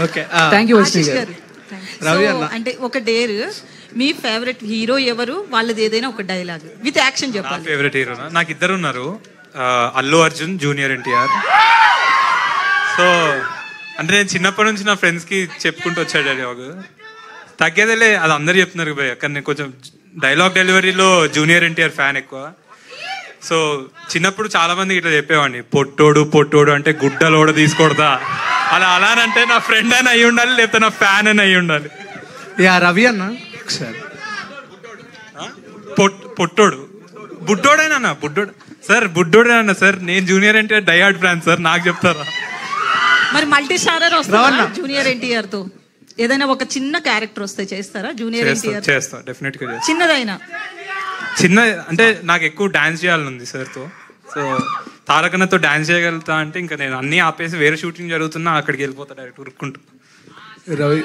Okay, thank you Ashish గారు. Ravi So, అన్న. అంటే ఒక డేర్, మీ ఫేవరెట్ హీరో ఎవరు, వాళ్ళది ఏదైనా ఒక డైలాగ్ విత్ యాక్షన్ నా చెప్పాలి. ఫేవరెట్ హీరోనా, నాకు ఇద్దరు ఉన్నారు, అల్లు అర్జున్, జూనియర్ ఎన్టీఆర్. సో అంటే నేను చిన్నప్పటి నుంచి నా ఫ్రెండ్స్కి చెప్పుకుంటూ వచ్చాడు డైలాగ్, తగ్గేదేలే అది అందరు చెప్తున్నారు భయ్య, కానీ నేను కొంచెం డైలాగ్ డెలివరీలో జూనియర్ ఎన్టీఆర్ ఫ్యాన్ ఎక్కువ. సో చిన్నప్పుడు చాలా మందికి ఇట్లా చెప్పేవాడిని, పొట్టోడు పొట్టోడు అంటే గుడ్డలోడ తీసుకోడదా, అలానంటే నా ఫ్రెండ్ అని అయి ఉండాలి, లేకపోతే నా ఫ్యాన్ అని అయి ఉండాలి. యా రవి అన్న ఒకసారి. పొట్టోడు బుడ్డోడేనా, బుడ్డోడు సార్, బుడ్డోడేనా సార్, నేను junior NTR diehard fan sir, నాకు చెప్తారా? మరి మల్టీ స్టారర్ వస్తారా జూనియర్ ఎన్టీఆర్ తో? ఏదైనా ఒక చిన్న క్యారెక్టర్ వస్తే చేస్తారా జూనియర్ ఎన్టీఆర్? చేస్తా, డెఫినెట్ గా చేస్తా. చిన్నదైనా చిన్న అంటే నాకు ఎక్కువ డాన్స్ చేయాలని ఉంది సార్తో. సో తారకన్నతో డాన్స్ చేయగలుగుతా అంటే ఇంకా నేను అన్ని ఆపేసి వేరే షూటింగ్ జరుగుతున్నా అక్కడికి వెళ్ళిపోతా డైరెక్ట్ ఉరుక్కుంటూ. రవి